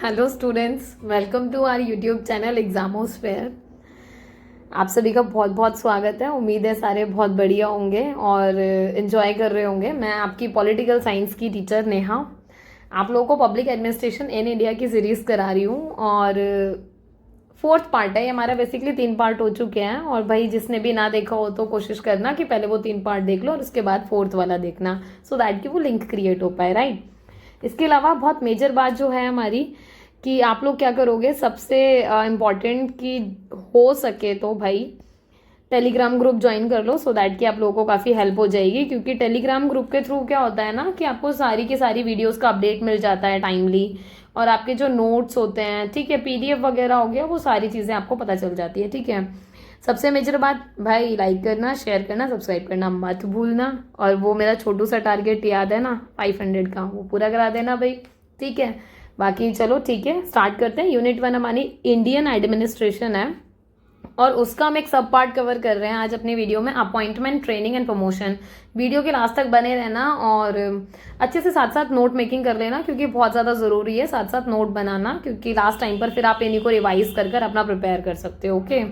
Hello students, welcome to our YouTube channel Examosphere. आप सभी का बहुत बहुत स्वागत है। उम्मीद है सारे बहुत बढ़िया होंगे और इन्जॉय कर रहे होंगे। मैं आपकी पॉलिटिकल साइंस की टीचर नेहा आप लोगों को पब्लिक एडमिनिस्ट्रेशन इन इंडिया की सीरीज़ करा रही हूँ और फोर्थ पार्ट है ये हमारा। बेसिकली 3 पार्ट हो चुके हैं और भाई जिसने भी ना देखा हो तो कोशिश करना कि पहले वो 3 पार्ट देख लो और उसके बाद फोर्थ वाला देखना, सो दैट कि वो लिंक क्रिएट हो पाए, राइट। इसके अलावा बहुत मेजर बात जो है हमारी कि आप लोग क्या करोगे, सबसे इम्पॉर्टेंट कि हो सके तो भाई टेलीग्राम ग्रुप ज्वाइन कर लो, सो दैट कि आप लोगों को काफ़ी हेल्प हो जाएगी। क्योंकि टेलीग्राम ग्रुप के थ्रू क्या होता है ना कि आपको सारी की सारी वीडियोस का अपडेट मिल जाता है टाइमली, और आपके जो नोट्स होते हैं, ठीक है, पीडीएफ वगैरह हो गया, वो सारी चीज़ें आपको पता चल जाती है, ठीक है। सबसे मेजर बात भाई, लाइक करना, शेयर करना, सब्सक्राइब करना मत भूलना। और वो मेरा छोटू सा टारगेट याद है ना 500 का, वो पूरा करा देना भाई, ठीक है। बाकी चलो ठीक है, स्टार्ट करते हैं। यूनिट 1 हमारी इंडियन एडमिनिस्ट्रेशन है और उसका हम एक सब पार्ट कवर कर रहे हैं आज अपनी वीडियो में, appointment, training and promotion. Video के लास्ट तक बने रहना और अच्छे से साथ साथ नोट मेकिंग कर लेना, क्योंकि बहुत ज़्यादा ज़रूरी है साथ साथ नोट बनाना, क्योंकि लास्ट टाइम पर फिर आप इन्हीं को रिवाइज कर कर अपना प्रिपेयर कर सकते हो, ओके।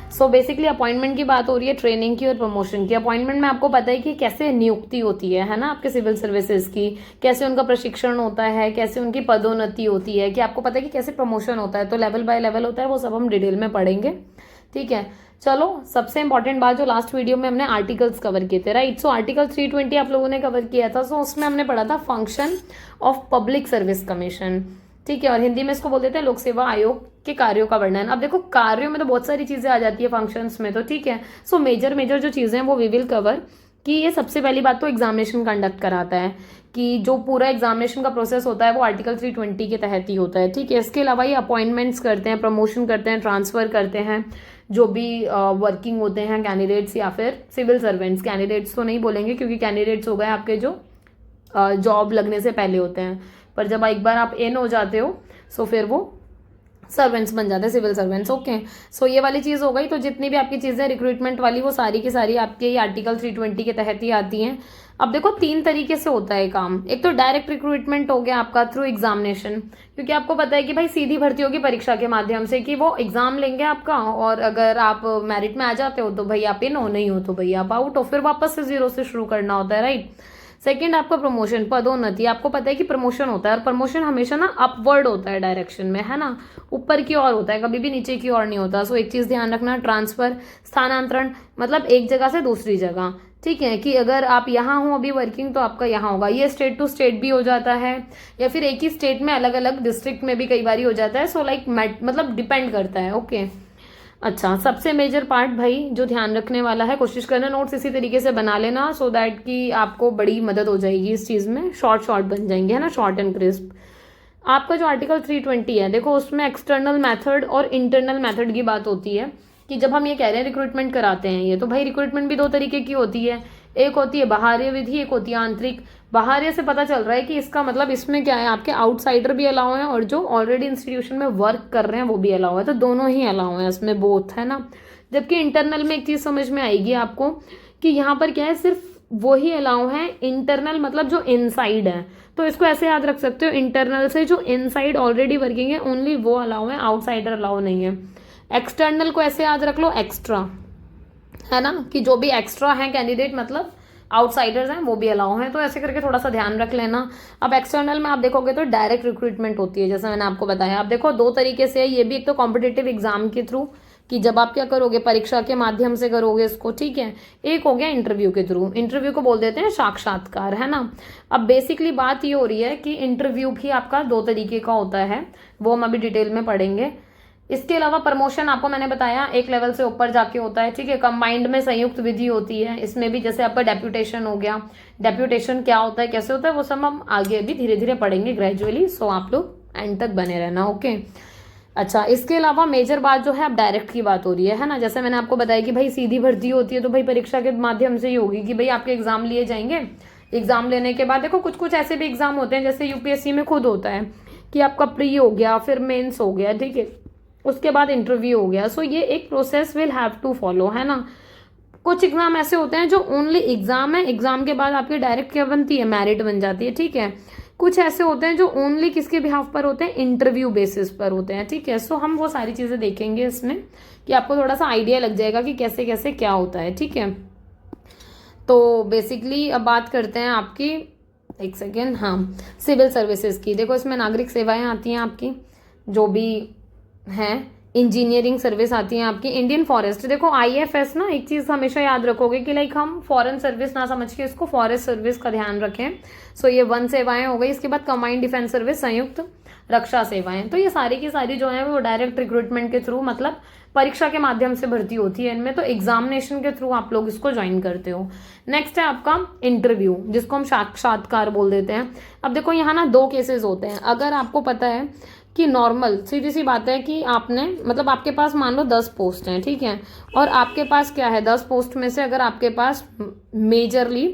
सो बेसिकली अपॉइंटमेंट की बात हो रही है, ट्रेनिंग की और प्रमोशन की। अपॉइंटमेंट में आपको पता है कि कैसे नियुक्ति होती है ना, आपके सिविल सर्विसेज की, कैसे उनका प्रशिक्षण होता है, कैसे उनकी पदोन्नति होती है, कि आपको पता है कि कैसे प्रमोशन होता है, तो लेवल बाय लेवल होता है, वो सब हम डिटेल में पढ़ेंगे, ठीक है। चलो, सबसे इंपॉर्टेंट बात जो लास्ट वीडियो में हमने आर्टिकल्स कवर किए थे, राइट। सो आर्टिकल 320 आप लोगों ने कवर किया था। सो उसमें हमने पढ़ा था function of public service commission, ठीक है, और हिंदी में इसको बोल देते हैं लोक सेवा आयोग के कार्यों का वर्णन। अब देखो, कार्यों में तो बहुत सारी चीजें आ जाती है फंक्शंस में, तो ठीक है। सो मेजर जो चीजें हैं वो वी विल कवर, कि ये सबसे पहली बात तो एग्जामिनेशन कंडक्ट कराता है, कि जो पूरा एग्जामिनेशन का प्रोसेस होता है वो आर्टिकल 320 के तहत ही होता है, ठीक है। इसके अलावा ये अपॉइंटमेंट्स करते हैं, प्रमोशन करते हैं, ट्रांसफर करते हैं, जो भी वर्किंग होते हैं कैंडिडेट्स या फिर सिविल सर्वेंट्स। कैंडिडेट्स तो नहीं बोलेंगे क्योंकि कैंडिडेट्स हो गए आपके जो जॉब लगने से पहले होते हैं, पर जब एक बार आप इन हो जाते हो सो फिर वो सर्वेंट्स बन जाते हैं, सिविल सर्वेंट्स, ओके। सो ये वाली चीज़ हो गई। तो जितनी भी आपकी चीज़ें रिक्रूटमेंट वाली वो सारी की सारी आपके ये आर्टिकल 320 के तहत ही आती हैं। अब देखो, 3 तरीके से होता है काम। एक तो डायरेक्ट रिक्रूटमेंट हो गया आपका थ्रू एग्जामिनेशन, क्योंकि आपको पता है कि भाई सीधी भर्ती होगी परीक्षा के माध्यम से, कि वो एग्जाम लेंगे आपका, और अगर आप मेरिट में आ जाते हो तो भाई आप इन हो, नहीं हो तो भाई आप आउट हो, फिर वापस से जीरो से शुरू करना होता है, राइट। सेकंड आपका प्रमोशन, पदोन्नति। आपको पता है कि प्रमोशन होता है और प्रमोशन हमेशा ना अपवर्ड होता है डायरेक्शन में, है ना, ऊपर की ओर होता है, कभी भी नीचे की ओर नहीं होता। सो एक चीज ध्यान रखना, ट्रांसफर, स्थानांतरण, मतलब एक जगह से दूसरी जगह, ठीक है, कि अगर आप यहाँ हो अभी वर्किंग तो आपका यहाँ होगा। ये स्टेट टू स्टेट भी हो जाता है, या फिर एक ही स्टेट में अलग अलग डिस्ट्रिक्ट में भी कई बार हो जाता है। सो लाइक मतलब डिपेंड करता है, ओके। अच्छा, सबसे मेजर पार्ट भाई जो ध्यान रखने वाला है, कोशिश करना नोट्स इसी तरीके से बना लेना, सो दैट कि आपको बड़ी मदद हो जाएगी इस चीज़ में, शॉर्ट बन जाएंगे, है ना, शॉर्ट एंड क्रिस्प। आपका जो आर्टिकल 320 है, देखो उसमें एक्सटर्नल मेथड और इंटरनल मेथड की बात होती है, कि जब हम ये कह रहे हैं रिक्रूटमेंट कराते हैं ये, तो भाई रिक्रूटमेंट भी 2 तरीके की होती है। एक होती है बाहरी विधि, एक होती है आंतरिक। बाहरी से पता चल रहा है कि इसका मतलब इसमें क्या है, आपके आउटसाइडर भी अलाउ है और जो ऑलरेडी इंस्टीट्यूशन में वर्क कर रहे हैं वो भी अलाउ है, तो दोनों ही अलाउ है इसमें, बोथ, है ना। जबकि इंटरनल में एक चीज समझ में आएगी आपको कि यहाँ पर क्या है, सिर्फ वो ही अलाउ है। इंटरनल मतलब जो इनसाइड है, तो इसको ऐसे याद रख सकते हो, इंटरनल से जो इनसाइड ऑलरेडी वर्किंग है ओनली वो अलाउ है, आउटसाइडर अलाउ नहीं है। एक्सटर्नल को ऐसे याद रख लो, एक्स्ट्रा, है ना, कि जो भी एक्स्ट्रा है कैंडिडेट मतलब आउटसाइडर्स हैं वो भी अलाउ हैं, तो ऐसे करके थोड़ा सा ध्यान रख लेना। अब एक्सटर्नल में आप देखोगे तो डायरेक्ट रिक्रूटमेंट होती है, जैसे मैंने आपको बताया। आप देखो 2 तरीके से है ये भी, एक तो कॉम्पिटेटिव एग्जाम के थ्रू, कि जब आप क्या करोगे, परीक्षा के माध्यम से करोगे इसको, ठीक है। एक हो गया इंटरव्यू के थ्रू, इंटरव्यू को बोल देते हैं साक्षात्कार, है ना। अब बेसिकली बात ये हो रही है कि इंटरव्यू भी आपका 2 तरीके का होता है, वो हम अभी डिटेल में पढ़ेंगे। इसके अलावा प्रमोशन आपको मैंने बताया एक लेवल से ऊपर जाके होता है, ठीक है। कंबाइंड में संयुक्त विधि होती है, इसमें भी जैसे आपका डेप्यूटेशन हो गया। डेप्यूटेशन क्या होता है, कैसे होता है, वो सब हम आगे अभी धीरे धीरे पढ़ेंगे ग्रेजुअली, सो आप लोग एंड तक बने रहना, ओके। अच्छा, इसके अलावा मेजर बात जो है, अब डायरेक्ट की बात हो रही है ना। जैसे मैंने आपको बताया कि भाई सीधी भर्ती होती है तो भाई परीक्षा के माध्यम से ही होगी, कि भाई आपके एग्जाम लिए जाएंगे। एग्जाम लेने के बाद देखो कुछ ऐसे भी एग्जाम होते हैं, जैसे यूपीएससी में खुद होता है कि आपका प्री हो गया, फिर मेंस हो गया, ठीक है, उसके बाद इंटरव्यू हो गया। सो ये एक process will have to follow, है ना। कुछ एग्जाम ऐसे होते हैं जो ओनली एग्जाम है, एग्जाम के बाद आपकी डायरेक्ट क्या बनती है, मेरिट बन जाती है, ठीक है। कुछ ऐसे होते हैं जो ओनली किसके बिहाफ पर होते हैं, इंटरव्यू बेसिस पर होते हैं, ठीक है। सो हम वो सारी चीज़ें देखेंगे इसमें कि आपको थोड़ा सा आइडिया लग जाएगा कि कैसे कैसे क्या होता है, ठीक है। तो बेसिकली अब बात करते हैं आपकी, एक सेकेंड, हाँ, सिविल सर्विसेज की। देखो इसमें नागरिक सेवाएं आती हैं आपकी जो भी हैं, इंजीनियरिंग सर्विस आती है आपकी, इंडियन फॉरेस्ट। देखो IFS ना, एक चीज़ हमेशा याद रखोगे कि लाइक हम फॉरेन सर्विस ना समझ के इसको फॉरेस्ट सर्विस का ध्यान रखें। सो ये वन सेवाएं हो गई। इसके बाद कंबाइंड डिफेंस सर्विस, संयुक्त रक्षा सेवाएं। तो ये सारी की सारी जो है वो डायरेक्ट रिक्रूटमेंट के थ्रू, मतलब परीक्षा के माध्यम से भर्ती होती है इनमें, तो एग्जामिनेशन के थ्रू आप लोग इसको ज्वाइन करते हो। नेक्स्ट है आपका इंटरव्यू, जिसको हम साक्षात्कार बोल देते हैं। अब देखो यहाँ ना 2 केसेस होते हैं। अगर आपको पता है कि नॉर्मल सीधी सी बात है कि आपने, मतलब आपके पास मान लो 10 पोस्ट हैं, ठीक है, और आपके पास क्या है, 10 पोस्ट में से अगर आपके पास मेजरली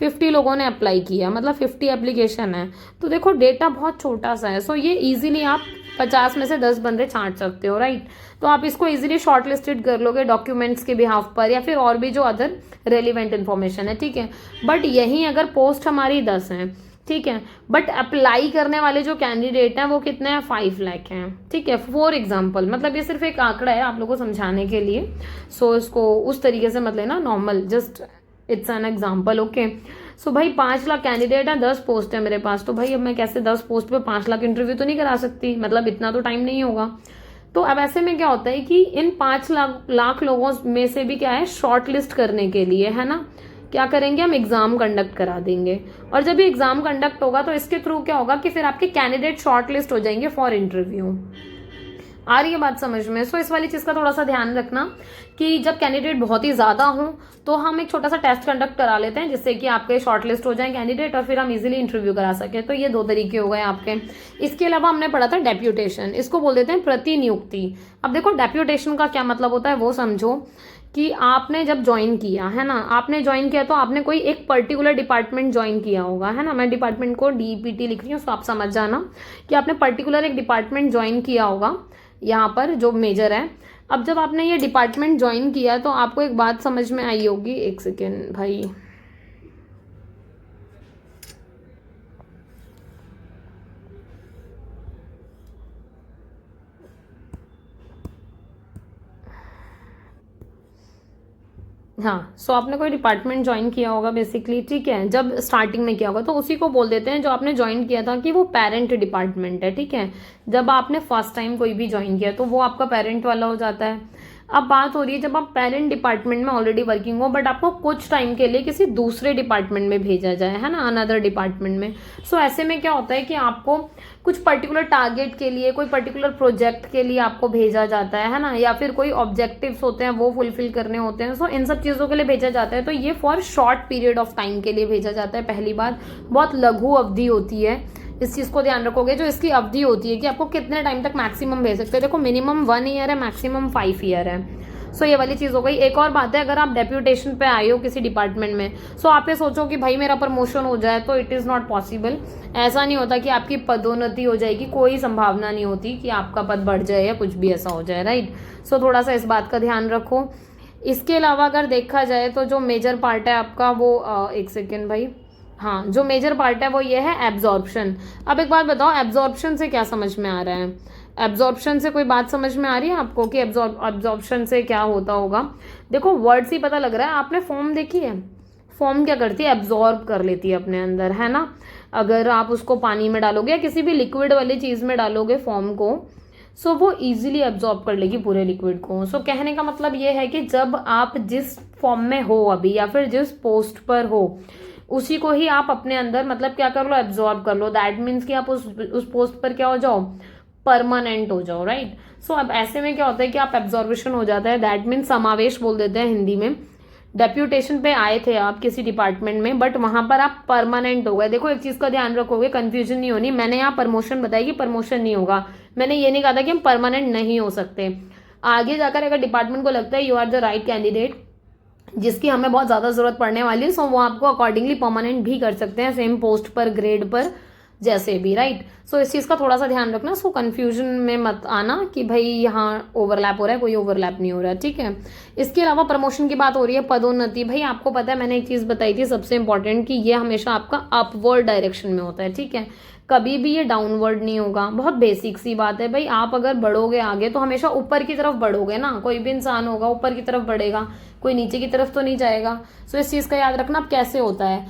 50 लोगों ने अप्लाई किया, मतलब 50 एप्लीकेशन है, तो देखो डेटा बहुत छोटा सा है। सो ये इजीली आप 50 में से 10 बंदे छांट सकते हो, राइट। तो आप इसको इजीली शॉर्ट लिस्टेड कर लोगे डॉक्यूमेंट्स के बिहाफ पर, या फिर और भी जो अदर रेलिवेंट इन्फॉर्मेशन है, ठीक है। बट यहीं अगर पोस्ट हमारी 10 हैं, ठीक है, बट अप्लाई करने वाले जो कैंडिडेट हैं वो कितने हैं, 5 लाख हैं, ठीक है, फॉर एग्जाम्पल। मतलब ये सिर्फ एक आंकड़ा है आप लोगों को समझाने के लिए। सो इसको उस तरीके से मत लेना, normal, just it's an example, okay. So भाई 5 लाख कैंडिडेट है, 10 पोस्ट है मेरे पास, तो भाई अब मैं कैसे 10 पोस्ट पे 5 लाख इंटरव्यू तो नहीं करा सकती, मतलब इतना तो टाइम नहीं होगा। तो अब ऐसे में क्या होता है कि इन 5 लाख लोगों में से भी क्या है, शॉर्ट लिस्ट करने के लिए, है ना, क्या करेंगे हम, एग्जाम कंडक्ट करा देंगे। और जब ये एग्जाम कंडक्ट होगा तो इसके थ्रू क्या होगा कि फिर आपके कैंडिडेट शॉर्ट लिस्ट हो जाएंगे फॉर इंटरव्यू। आ रही है बात समझ में। सो इस वाली चीज़ का थोड़ा सा ध्यान रखना कि जब कैंडिडेट बहुत ही ज़्यादा हों तो हम एक छोटा सा टेस्ट कंडक्ट करा लेते हैं, जिससे कि आपके शॉर्टलिस्ट हो जाए कैंडिडेट और फिर हम इजीली इंटरव्यू करा सकें। तो ये 2 तरीके हो गए आपके। इसके अलावा हमने पढ़ा था डेप्यूटेशन, इसको बोल देते हैं प्रतिनियुक्ति। अब देखो डेप्यूटेशन का क्या मतलब होता है वो समझो कि आपने जब ज्वाइन किया है ना, आपने ज्वाइन किया तो आपने कोई एक पर्टिकुलर डिपार्टमेंट ज्वाइन किया होगा, है ना। मैं डिपार्टमेंट को DPT लिख रही हूँ, तो आप समझ जाना कि आपने पर्टिकुलर एक डिपार्टमेंट ज्वाइन किया होगा, यहाँ पर जो मेजर है। अब जब आपने ये डिपार्टमेंट ज्वाइन किया तो आपको एक बात समझ में आई होगी, एक सेकेंड भाई, हाँ। सो आपने कोई डिपार्टमेंट ज्वाइन किया होगा बेसिकली, ठीक है, जब स्टार्टिंग में किया होगा तो उसी को बोल देते हैं जो आपने ज्वाइन किया था कि वो पेरेंट डिपार्टमेंट है, ठीक है। जब आपने फर्स्ट टाइम कोई भी ज्वाइन किया तो वो आपका पेरेंट वाला हो जाता है। अब बात हो रही है जब आप पेरेंट डिपार्टमेंट में ऑलरेडी वर्किंग हो, बट आपको कुछ टाइम के लिए किसी दूसरे डिपार्टमेंट में भेजा जाए, है ना, अनदर डिपार्टमेंट में। सो ऐसे में क्या होता है कि आपको कुछ पर्टिकुलर टारगेट के लिए, कोई पर्टिकुलर प्रोजेक्ट के लिए आपको भेजा जाता है ना, या फिर कोई ऑब्जेक्टिव्स होते हैं वो फुलफिल करने होते हैं। सो इन सब चीज़ों के लिए भेजा जाता है। तो ये for short period of time के लिए भेजा जाता है। पहली बात, बहुत लघु अवधि होती है, इस चीज़ को ध्यान रखोगे। जो इसकी अवधि होती है कि आपको कितने टाइम तक मैक्सिमम भेज सकते हैं, देखो मिनिमम 1 ईयर है, मैक्सिमम 5 ईयर है। सो ये वाली चीज़ हो गई। एक और बात है, अगर आप डेप्यूटेशन पे आए हो किसी डिपार्टमेंट में, सो आप ये सोचो कि भाई मेरा प्रमोशन हो जाए, तो इट इज़ नॉट पॉसिबल। ऐसा नहीं होता कि आपकी पदोन्नति हो जाएगी, कोई संभावना नहीं होती कि आपका पद बढ़ जाए या कुछ भी ऐसा हो जाए, राइट। सो थोड़ा सा इस बात का ध्यान रखो। इसके अलावा अगर देखा जाए तो जो मेजर पार्ट है आपका वो एक सेकेंड भाई, हाँ, जो मेजर पार्ट है वो ये है एब्जॉर्प्शन। अब एक बात बताओ, एब्जॉर्प्शन से क्या समझ में आ रहा है? एब्जॉर्प्शन से कोई बात समझ में आ रही है आपको कि एब्जॉर्प्शन से क्या होता होगा? देखो वर्ड से ही पता लग रहा है। आपने फॉर्म देखी है? फॉर्म क्या करती है, एब्जॉर्ब कर लेती है अपने अंदर, है ना। अगर आप उसको पानी में डालोगे या किसी भी लिक्विड वाली चीज़ में डालोगे फॉर्म को, सो वो इजीली एब्जॉर्ब कर लेगी पूरे लिक्विड को। सो कहने का मतलब ये है कि जब आप जिस फॉर्म में हो अभी, या फिर जिस पोस्ट पर हो, उसी को ही आप अपने अंदर मतलब क्या कर लो, एब्जॉर्ब कर लो। दैट मीन्स कि आप उस पोस्ट पर क्या हो जाओ, परमानेंट हो जाओ, राइट। सो अब ऐसे में क्या होता है कि आप एब्जॉर्वेशन हो जाता है, दैट मीन्स समावेश बोल देते हैं हिंदी में। डेप्यूटेशन पे आए थे आप किसी डिपार्टमेंट में, बट वहां पर आप परमानेंट हो गए। देखो एक चीज का ध्यान रखोगे, कंफ्यूजन नहीं होनी। मैंने यहाँ प्रमोशन बताई कि प्रमोशन नहीं होगा, मैंने ये नहीं कहा था कि हम परमानेंट नहीं हो सकते। आगे जाकर अगर डिपार्टमेंट को लगता है you are the right candidate जिसकी हमें बहुत ज़्यादा ज़रूरत पड़ने वाली है, सो वो आपको अकॉर्डिंगली परमानेंट भी कर सकते हैं सेम पोस्ट पर, ग्रेड पर। जैसे भी, राइट। सो इस चीज़ का थोड़ा सा ध्यान रखना, सो कन्फ्यूजन में मत आना कि भाई यहाँ ओवरलैप हो रहा है, कोई ओवरलैप नहीं हो रहा है, ठीक है। इसके अलावा प्रमोशन की बात हो रही है, पदोन्नति, भाई आपको पता है मैंने एक चीज़ बताई थी सबसे इंपॉर्टेंट कि ये हमेशा आपका अपवर्ड डायरेक्शन में होता है, ठीक है, कभी भी ये डाउनवर्ड नहीं होगा। बहुत बेसिक सी बात है भाई, आप अगर बढ़ोगे आगे तो हमेशा ऊपर की तरफ बढ़ोगे ना, कोई भी इंसान होगा ऊपर की तरफ बढ़ेगा, कोई नीचे की तरफ तो नहीं जाएगा। सो इस चीज़ का याद रखना। अब कैसे होता है,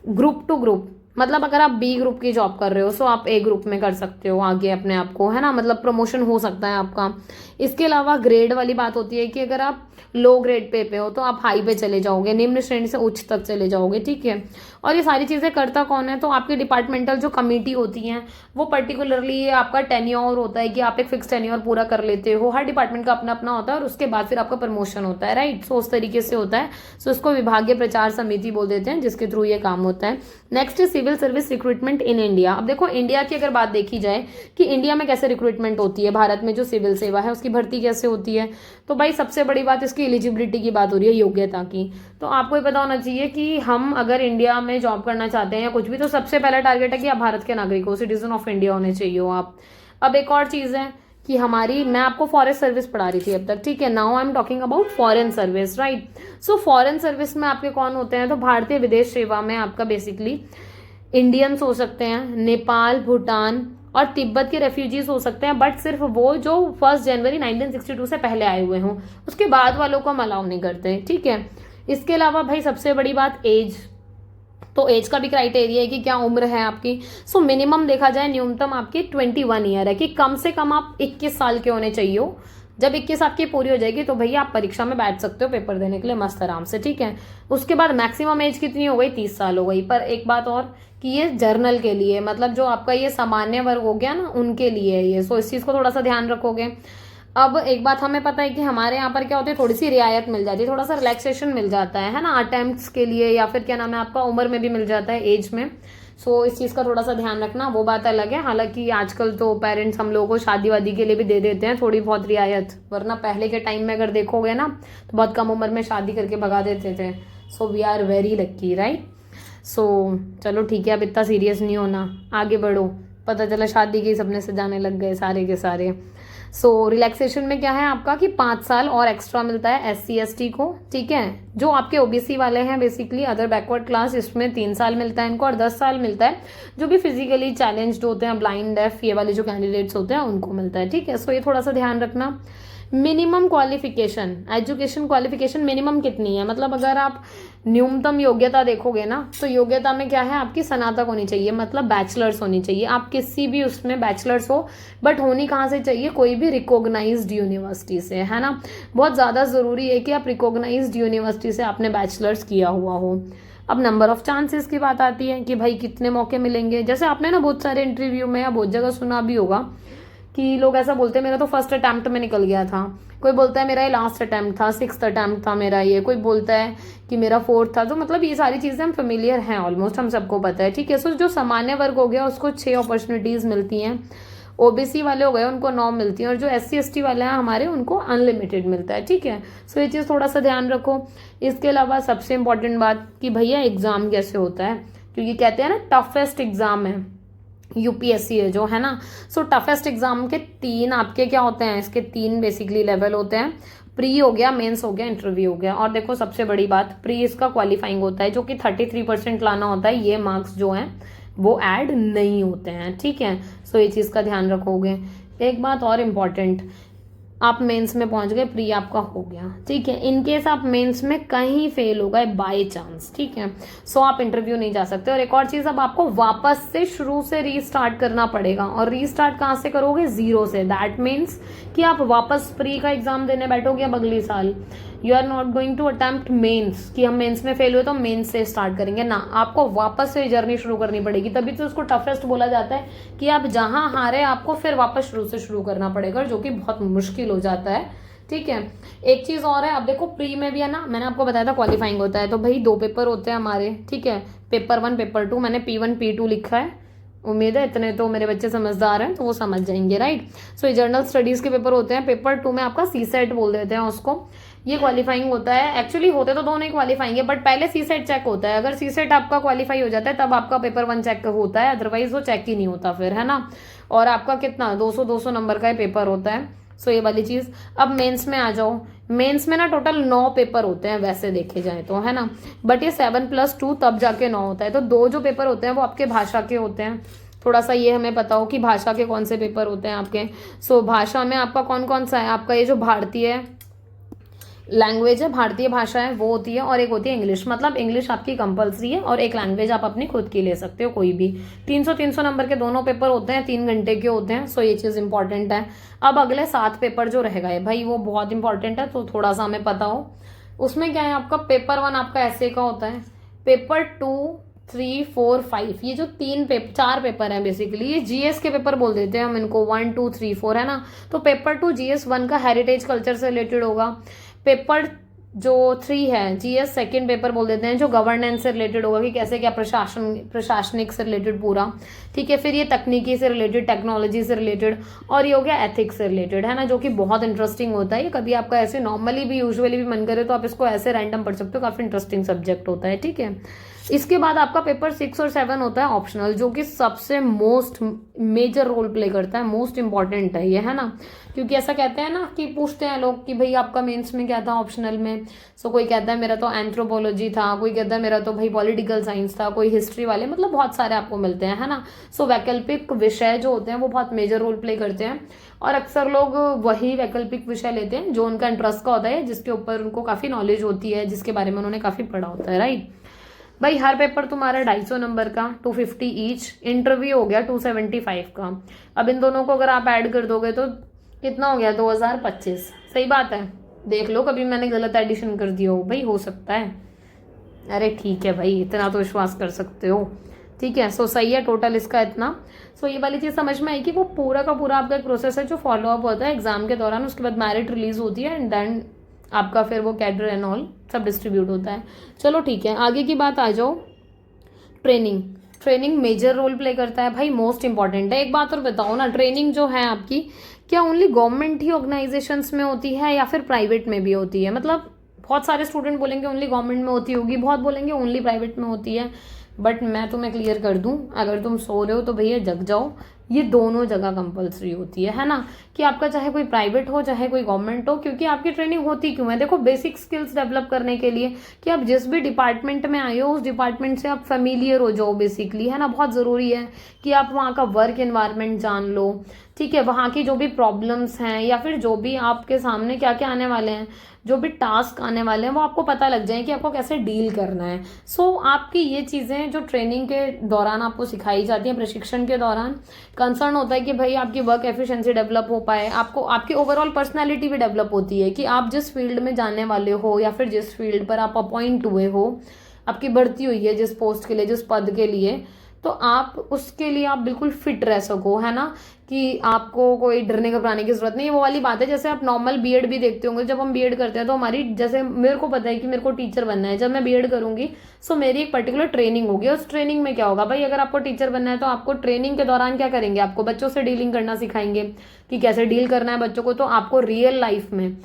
ग्रुप टू ग्रुप, मतलब अगर आप बी ग्रुप की जॉब कर रहे हो सो आप ए ग्रुप में कर सकते हो आगे अपने आप को, है ना, मतलब प्रमोशन हो सकता है आपका। इसके अलावा ग्रेड वाली बात होती है कि अगर आप लो ग्रेड पे हो तो आप हाई पे चले जाओगे, निम्न श्रेणी से उच्च तक चले जाओगे, ठीक है। और ये सारी चीज़ें करता कौन है, तो आपकी डिपार्टमेंटल जो कमेटी होती हैं वो पर्टिकुलरली ये आपका टेन्योर होता है कि आप एक फिक्स टेन्योर पूरा कर लेते हो, हर डिपार्टमेंट का अपना अपना होता है, और उसके बाद फिर आपका प्रमोशन होता है, राइट। सो उस तरीके से होता है। सो इसको विभागीय प्रचार समिति बोल देते हैं, जिसके थ्रू ये काम होता है। Next civil service recruitment in India. अब देखो इंडिया की अगर बात देखी जाए कि इंडिया में कैसे रिक्रूटमेंट होती है, भारत में जो सिविल सेवा है उसकी भर्ती कैसे होती है, तो भाई सबसे बड़ी बात इसकी एलिजिबिलिटी की बात हो रही है, योग्यता की। तो आपको ये पता होना चाहिए कि हम अगर इंडिया में जॉब करना चाहते हैं या कुछ भी, तो सबसे पहला टारगेट है कि आप भारत के नागरिक हो, सिटीजन ऑफ इंडिया होने चाहिए हो आप। अब एक और चीज़ है कि हमारी, मैं आपको फॉरेस्ट सर्विस पढ़ा रही थी अब तक, ठीक है, now I am talking about foreign service, right. So foreign service में आपके कौन होते हैं, तो भारतीय विदेश सेवा में आपका बेसिकली इंडियंस हो सकते हैं, नेपाल, भूटान और तिब्बत के रेफ्यूजीज हो सकते हैं, बट सिर्फ वो जो 1 जनवरी 1962 से पहले आए हुए हों, उसके बाद वालों को हम अलाउ नहीं करते, ठीक है। इसके अलावा भाई सबसे बड़ी बात एज, तो एज का भी क्राइटेरिया है कि क्या उम्र है आपकी। सो मिनिमम देखा जाए न्यूनतम आपकी 21 ईयर है, कि कम से कम आप 21 साल के होने चाहिए हो। जब 21 आपकी पूरी हो जाएगी तो भैया आप परीक्षा में बैठ सकते हो पेपर देने के लिए मस्त आराम से, ठीक है। उसके बाद मैक्सिमम एज कितनी हो गई, 30 साल हो गई। पर एक बात और कि ये जर्नल के लिए, मतलब जो आपका ये सामान्य वर्ग हो गया ना, उनके लिए है ये। सो इस चीज़ को थोड़ा सा ध्यान रखोगे। अब एक बात हमें पता है कि हमारे यहाँ पर क्या होती है, थोड़ी सी रियायत मिल जाती है, थोड़ा सा रिलैक्सेशन मिल जाता है ना, अटेम्प्ट्स के लिए, या फिर क्या नाम है आपका, उम्र में भी मिल जाता है, एज में। सो इस चीज़ का थोड़ा सा ध्यान रखना, वो बात अलग है। हालांकि आजकल तो पेरेंट्स हम लोगों को शादी वादी के लिए भी दे देते हैं थोड़ी बहुत रियायत, वरना पहले के टाइम में अगर देखोगे ना तो बहुत कम उम्र में शादी करके भगा देते थे। So we are very lucky, right. So चलो ठीक है, अब इतना सीरियस नहीं होना, आगे बढ़ो। पता चला शादी के सपने से जाने लग गए सारे के सारे। सो रिलैक्सेशन में क्या है आपका कि 5 साल और एक्स्ट्रा मिलता है SC ST को, ठीक है। जो आपके OBC वाले हैं बेसिकली अदर बैकवर्ड क्लास, इसमें 3 साल मिलता है इनको, और 10 साल मिलता है जो भी फिजिकली चैलेंज्ड होते हैं, ब्लाइंड, डेफ, ये वाले जो कैंडिडेट्स होते हैं उनको मिलता है, ठीक है। सो ये थोड़ा सा ध्यान रखना। Minimum qualification, education qualification minimum कितनी है, मतलब अगर आप न्यूनतम योग्यता देखोगे ना तो योग्यता में क्या है आपकी स्नातक होनी चाहिए, मतलब बैचलर्स होनी चाहिए। आप किसी भी उसमें बैचलर्स हो, बट होनी कहाँ से चाहिए, कोई भी रिकॉग्नाइज्ड यूनिवर्सिटी से, है ना। बहुत ज़्यादा ज़रूरी है कि आप रिकॉग्नाइज्ड यूनिवर्सिटी से आपने बैचलर्स किया हुआ हो। अब नंबर ऑफ चांसेस की बात आती है कि भाई कितने मौके मिलेंगे। जैसे आपने ना बहुत सारे इंटरव्यू में या बहुत जगह सुना भी होगा कि लोग ऐसा बोलते हैं मेरा तो फर्स्ट अटैम्प्ट में निकल गया था, कोई बोलता है मेरा ये लास्ट अटैम्प्ट था, 6th अटैम्प्ट था मेरा ये, कोई बोलता है कि मेरा 4th था। तो मतलब ये सारी चीज़ें हम फेमिलियर हैं, ऑलमोस्ट हम सबको पता है, ठीक है। सो जो सामान्य वर्ग हो गया उसको 6 अपॉर्चुनिटीज़ मिलती हैं, OBC वाले हो गए उनको 9 मिलती हैं, और जो SC ST वाले हैं हमारे उनको अनलिमिटेड मिलता है, ठीक है। सो ये चीज़ थोड़ा सा ध्यान रखो। इसके अलावा सबसे इंपॉर्टेंट बात कि भैया एग्ज़ाम कैसे होता है, क्योंकि कहते हैं ना टफेस्ट एग्ज़ाम है UPSC है जो, है ना। सो टफेस्ट एग्जाम के 3 आपके क्या होते हैं, इसके 3 बेसिकली लेवल होते हैं। प्री हो गया, मेंस हो गया, इंटरव्यू हो गया। और देखो सबसे बड़ी बात, प्री इसका क्वालिफाइंग होता है जो कि 33% लाना होता है, ये मार्क्स जो हैं वो ऐड नहीं होते हैं, ठीक है। सो ये चीज़ का ध्यान रखोगे। एक बात और इम्पॉर्टेंट, आप मेंस में पहुंच गए, प्री आपका हो गया, ठीक है। इनकेस आप मेंस में कहीं फेल हो गए बाय चांस, ठीक है, सो आप इंटरव्यू नहीं जा सकते। और एक और चीज़, अब आपको वापस से शुरू से रीस्टार्ट करना पड़ेगा, और रीस्टार्ट कहाँ से करोगे, 0 से। दैट मीन्स कि आप वापस प्री का एग्जाम देने बैठोगे अब अगले साल। You are not going to attempt mains कि हम मेंस में फेल हुए तो मेंस से स्टार्ट करेंगे ना, आपको वापस से जर्नी शुरू करनी पड़ेगी। तभी तो उसको टफेस्ट बोला जाता है कि आप जहां हारे आपको फिर वापस शुरू से शुरू करना पड़ेगा, जो कि बहुत मुश्किल हो जाता है, ठीक है। एक चीज़ और है, अब देखो प्री में भी है ना, मैंने आपको बताया था क्वालिफाइंग होता है, तो भाई 2 पेपर होते हैं हमारे, ठीक है। पेपर 1 पेपर 2, मैंने P1 P2 लिखा है, उम्मीद है इतने तो मेरे बच्चे समझदार हैं तो वो समझ जाएंगे, राइट। सो ये जर्नल स्टडीज़ के पेपर होते हैं। पेपर 2 में आपका CSET बोल देते हैं उसको। ये क्वालिफाइंग होता है। एक्चुअली होते तो दोनों ही क्वालिफाइंग है, बट पहले सी सेट चेक होता है। अगर सी सेट आपका क्वालिफाई हो जाता है तब आपका पेपर 1 चेक होता है, अदरवाइज वो चेक ही नहीं होता फिर, है ना। और आपका कितना 200 नंबर का पेपर होता है। सो ये वाली चीज। अब मेंस में आ जाओ। मेंस में ना टोटल 9 पेपर होते हैं वैसे देखे जाए तो, है ना, बट ये 7+2 तब जाके 9 होता है। तो 2 जो पेपर होते हैं वो आपके भाषा के होते हैं। थोड़ा सा ये हमें पता हो कि भाषा के कौन से पेपर होते हैं आपके। सो भाषा में आपका कौन कौन सा है, आपका ये जो भारतीय लैंग्वेज है, भारतीय भाषा है, वो होती है, और एक होती है इंग्लिश। मतलब इंग्लिश आपकी कंपलसरी है, और एक लैंग्वेज आप अपनी खुद की ले सकते हो कोई भी। 300 नंबर के दोनों पेपर होते हैं, 3 घंटे के होते हैं। सो ये चीज़ इंपॉर्टेंट है। अब अगले 7 पेपर जो रह गए भाई, वो बहुत इंपॉर्टेंट है, तो थोड़ा सा हमें पता हो। उसमें क्या है, आपका पेपर 1 आपका ऐसे का होता है। पेपर 2, 3, 4, 5, ये जो 4 पेपर हैं बेसिकली, ये जीएस के पेपर बोल देते हैं हम इनको, 1, 2, 3, 4, है ना। तो पेपर 2 GS1 का हेरिटेज कल्चर से रिलेटेड होगा। पेपर जो 3 है जीएस सेकंड पेपर बोल देते हैं, जो गवर्नेंस से रिलेटेड होगा, कि कैसे क्या प्रशासनिक से रिलेटेड पूरा, ठीक है। फिर ये तकनीकी से रिलेटेड, टेक्नोलॉजी से रिलेटेड, और ये हो गया एथिक्स से रिलेटेड, है ना, जो कि बहुत इंटरेस्टिंग होता है। ये कभी आपका ऐसे नॉर्मली भी, यूजुअली भी मन करे तो आप इसको ऐसे रैंडम पढ़ सकते हो, काफी इंटरेस्टिंग सब्जेक्ट होता है, ठीक है। इसके बाद आपका पेपर 6 और 7 होता है ऑप्शनल, जो कि सबसे मोस्ट मेजर रोल प्ले करता है, मोस्ट इंपॉर्टेंट है ये, है ना। क्योंकि ऐसा कहते हैं ना कि पूछते हैं लोग कि भाई आपका मेंस में क्या था ऑप्शनल में। सो कोई कहता है मेरा तो एंथ्रोपोलॉजी था, कोई कहता है मेरा तो भाई पॉलिटिकल साइंस था, कोई हिस्ट्री वाले, मतलब बहुत सारे आपको मिलते हैं, है ना। सो वैकल्पिक विषय जो होते हैं वो बहुत मेजर रोल प्ले करते हैं, और अक्सर लोग वही वैकल्पिक विषय लेते हैं जो उनका इंटरेस्ट का होता है, जिसके ऊपर उनको काफी नॉलेज होती है, जिसके बारे में उन्होंने काफी पढ़ा होता है, राइट। भाई हर पेपर तुम्हारा 250 नंबर का, 250 ईच। इंटरव्यू हो गया 275 का। अब इन दोनों को अगर आप ऐड कर दोगे तो कितना हो गया, 2025। सही बात है, देख लो कभी मैंने गलत एडिशन कर दिया हो, भाई हो सकता है। अरे ठीक है भाई, इतना तो विश्वास कर सकते हो, ठीक है। सो सही है टोटल इसका इतना। सो ये वाली चीज़ समझ में आई कि वो पूरा का पूरा आपका एक प्रोसेस है जो फॉलो अप होता है एग्जाम के दौरान। उसके बाद मेरिट रिलीज होती है, एंड देन आपका फिर वो कैडर एंड ऑल सब डिस्ट्रीब्यूट होता है। चलो ठीक है, आगे की बात आ जाओ। ट्रेनिंग मेजर रोल प्ले करता है भाई, मोस्ट इंपॉर्टेंट है। एक बात और बताओ ना, ट्रेनिंग जो है आपकी, क्या ओनली गवर्नमेंट ही ऑर्गेनाइजेशंस में होती है या फिर प्राइवेट में भी होती है? मतलब बहुत सारे स्टूडेंट बोलेंगे ओनली गवर्नमेंट में होती होगी, बहुत बोलेंगे ओनली प्राइवेट में होती है। बट मैं तुम्हें क्लियर कर दूं, अगर तुम सो रहे हो तो भैया जग जाओ, ये दोनों जगह कंपलसरी होती है ना। कि आपका चाहे कोई प्राइवेट हो चाहे कोई गवर्नमेंट हो, क्योंकि आपकी ट्रेनिंग होती क्यों है, देखो बेसिक स्किल्स डेवलप करने के लिए, कि आप जिस भी डिपार्टमेंट में आए हो उस डिपार्टमेंट से आप फेमिलियर हो जाओ बेसिकली, है ना। बहुत ज़रूरी है कि आप वहाँ का वर्क एनवायरनमेंट जान लो, ठीक है। वहाँ की जो भी प्रॉब्लम्स हैं या फिर जो भी आपके सामने क्या क्या आने वाले हैं, जो भी टास्क आने वाले हैं, वो आपको पता लग जाए कि आपको कैसे डील करना है। सो आपकी ये चीज़ें जो ट्रेनिंग के दौरान आपको सिखाई जाती हैं, प्रशिक्षण के दौरान, कंसर्न होता है कि भाई आपकी वर्क एफिशिएंसी डेवलप हो पाए, आपको आपकी ओवरऑल पर्सनालिटी भी डेवलप होती है, कि आप जिस फील्ड में जाने वाले हो या फिर जिस फील्ड पर आप अपॉइंट हुए हो, आपकी बढ़ती हुई है जिस पोस्ट के लिए, जिस पद के लिए, तो आप उसके लिए आप बिल्कुल फिट रह सको, है ना। कि आपको कोई डरने घबराने की जरूरत नहीं है। वो वाली बात है, जैसे आप नॉर्मल बीएड भी देखते होंगे, जब हम बीएड करते हैं तो हमारी, जैसे मेरे को पता है कि मेरे को टीचर बनना है, जब मैं बीएड करूंगी सो मेरी एक पर्टिकुलर ट्रेनिंग होगी। उस ट्रेनिंग में क्या होगा भाई, अगर आपको टीचर बनना है तो आपको ट्रेनिंग के दौरान क्या करेंगे, आपको बच्चों से डीलिंग करना सिखाएंगे, कि कैसे डील करना है बच्चों को। तो आपको रियल लाइफ में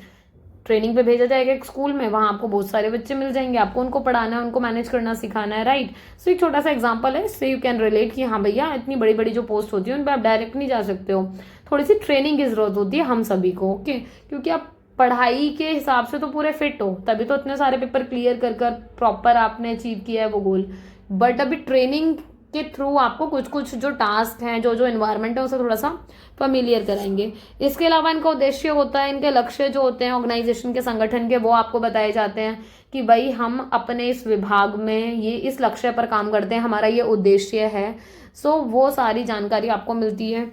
ट्रेनिंग पे भेजा जाएगा एक स्कूल में, वहां आपको बहुत सारे बच्चे मिल जाएंगे, आपको उनको पढ़ाना है, उनको मैनेज करना सिखाना है, राइट। सो एक छोटा सा एग्जांपल है, इससे यू कैन रिलेट कि हाँ भैया इतनी बड़ी बड़ी जो पोस्ट होती है उन पर आप डायरेक्ट नहीं जा सकते हो, थोड़ी सी ट्रेनिंग की जरूरत होती है हम सभी को, ओके। क्योंकि आप पढ़ाई के हिसाब से तो पूरे फिट हो, तभी तो इतने सारे पेपर क्लियर कर कर प्रॉपर आपने अचीव किया है वो गोल। बट अभी ट्रेनिंग के थ्रू आपको कुछ कुछ जो टास्क हैं, जो जो एनवायरनमेंट है उसे थोड़ा सा फैमिलियर कराएंगे। इसके अलावा इनका उद्देश्य होता है, इनके लक्ष्य जो होते हैं ऑर्गेनाइजेशन के, संगठन के, वो आपको बताए जाते हैं कि भाई हम अपने इस विभाग में ये इस लक्ष्य पर काम करते हैं, हमारा ये उद्देश्य है। सो वो सारी जानकारी आपको मिलती है,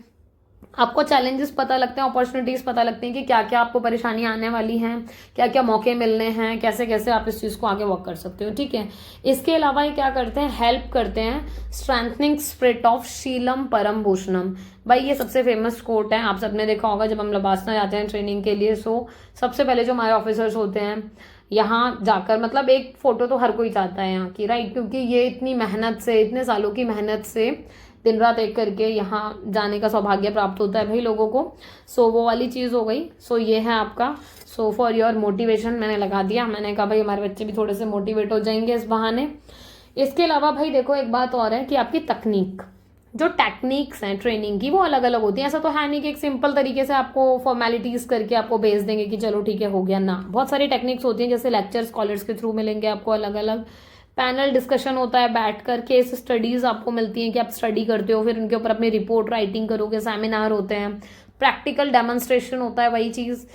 आपको चैलेंजेस पता लगते हैं, अपॉर्चुनिटीज पता लगती हैं कि क्या क्या आपको परेशानियां आने वाली हैं, क्या क्या मौके मिलने हैं, कैसे कैसे आप इस चीज़ को आगे वर्क कर सकते हो, ठीक है। इसके अलावा ये क्या करते हैं, हेल्प करते हैं स्ट्रेंथनिंग स्पिरिट ऑफ शीलम परम भूषणम। भाई ये सबसे फेमस कोट है, आप सबने देखा होगा जब हम लबासना जाते हैं ट्रेनिंग के लिए। सो सबसे पहले जो हमारे ऑफिसर्स होते हैं यहाँ जाकर, मतलब एक फोटो तो हर कोई चाहता है यहाँ की, राइट। क्योंकि ये इतनी मेहनत से, इतने सालों की मेहनत से दिन रात एक करके यहाँ जाने का सौभाग्य प्राप्त होता है भाई लोगों को। सो वो वाली चीज़ हो गई। सो ये है आपका सो फॉर योर मोटिवेशन मैंने लगा दिया। मैंने कहा भाई हमारे बच्चे भी थोड़े से मोटिवेट हो जाएंगे इस बहाने। इसके अलावा भाई देखो एक बात और है कि आपकी तकनीक, जो टेक्निक्स हैं ट्रेनिंग की वो अलग अलग होती हैं। ऐसा तो है नहीं कि एक सिंपल तरीके से आपको फॉर्मेलिटीज करके आपको भेज देंगे कि चलो ठीक है हो गया ना। बहुत सारी टेक्निक्स होती हैं, जैसे लेक्चर स्कॉलर्स के थ्रू मिलेंगे आपको अलग अलग, पैनल डिस्कशन होता है बैठकर, केस स्टडीज आपको मिलती हैं कि आप स्टडी करते हो फिर उनके ऊपर अपनी रिपोर्ट राइटिंग करोगे, सेमिनार होते हैं, प्रैक्टिकल डेमोन्स्ट्रेशन होता है। वही चीज़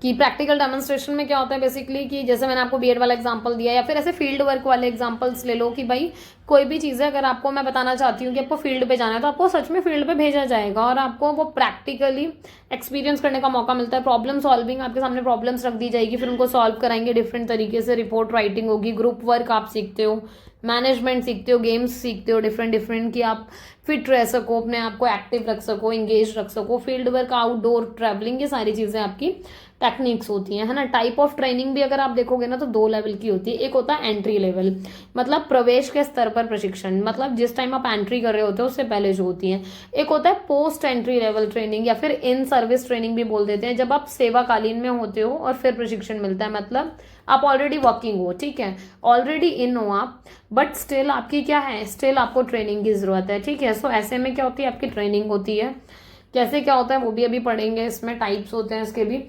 कि प्रैक्टिकल डेमोन्स्ट्रेशन में क्या होता है बेसिकली कि जैसे मैंने आपको बीएड वाला एग्जांपल दिया, या फिर ऐसे फील्ड वर्क वाले एग्जांपल्स ले लो कि भाई कोई भी चीज़ है अगर आपको मैं बताना चाहती हूँ कि आपको फील्ड पे जाना है तो आपको सच में फील्ड पे भेजा जाएगा और आपको वो प्रैक्टिकली एक्सपीरियंस करने का मौका मिलता है। प्रॉब्लम सॉल्विंग, आपके सामने प्रॉब्लम्स रख दी जाएगी, फिर उनको सॉल्व कराएंगे डिफरेंट तरीके से, रिपोर्ट राइटिंग होगी, ग्रुप वर्क आप सीखते हो, मैनेजमेंट सीखते हो, गेम्स सीखते हो डिफरेंट डिफरेंट कि आप फिट रह सको, अपने आप को एक्टिव रख सको, इंगेज रख सको, फील्ड वर्क, आउटडोर ट्रैवलिंग, ये सारी चीज़ें आपकी टेक्निक्स होती हैं, है ना। टाइप ऑफ ट्रेनिंग भी अगर आप देखोगे ना तो 2 लेवल की होती है। एक होता है एंट्री लेवल, मतलब प्रवेश के स्तर पर प्रशिक्षण, मतलब जिस टाइम आप एंट्री कर रहे होते हो उससे पहले जो होती है। एक होता है पोस्ट एंट्री लेवल ट्रेनिंग या फिर इन सर्विस ट्रेनिंग भी बोल देते हैं, जब आप सेवाकालीन में होते हो और फिर प्रशिक्षण मिलता है। मतलब आप ऑलरेडी वर्किंग हो, ठीक है, ऑलरेडी इन हो आप, बट स्टिल आपकी क्या है, स्टिल आपको ट्रेनिंग की जरूरत है, ठीक है। सो ऐसे में क्या होती है, आपकी ट्रेनिंग होती है। कैसे क्या होता है वो भी अभी पढ़ेंगे, इसमें टाइप्स होते हैं इसके भी।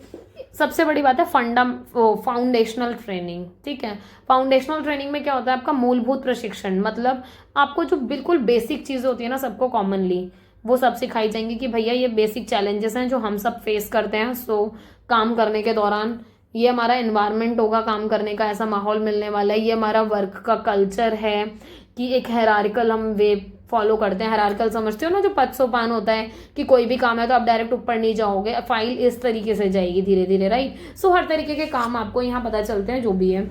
सबसे बड़ी बात है फाउंडेशनल ट्रेनिंग, ठीक है। फाउंडेशनल ट्रेनिंग में क्या होता है, आपका मूलभूत प्रशिक्षण, मतलब आपको जो बिल्कुल बेसिक चीज़ें होती है ना सबको कॉमनली वो सब सिखाई जाएंगी कि भैया ये बेसिक चैलेंजेस हैं जो हम सब फेस करते हैं। सो काम करने के दौरान ये हमारा एनवायरनमेंट होगा, काम करने का ऐसा माहौल मिलने वाला है, ये हमारा वर्क का कल्चर है कि एक हायरार्किकल हम वे फॉलो करते हैं। हायरार्किकल समझते हो ना, जो पद सोपान होता है कि कोई भी काम है तो आप डायरेक्ट ऊपर नहीं जाओगे, फाइल इस तरीके से जाएगी धीरे धीरे, राइट। सो हर तरीके के काम आपको यहाँ पता चलते हैं जो भी है।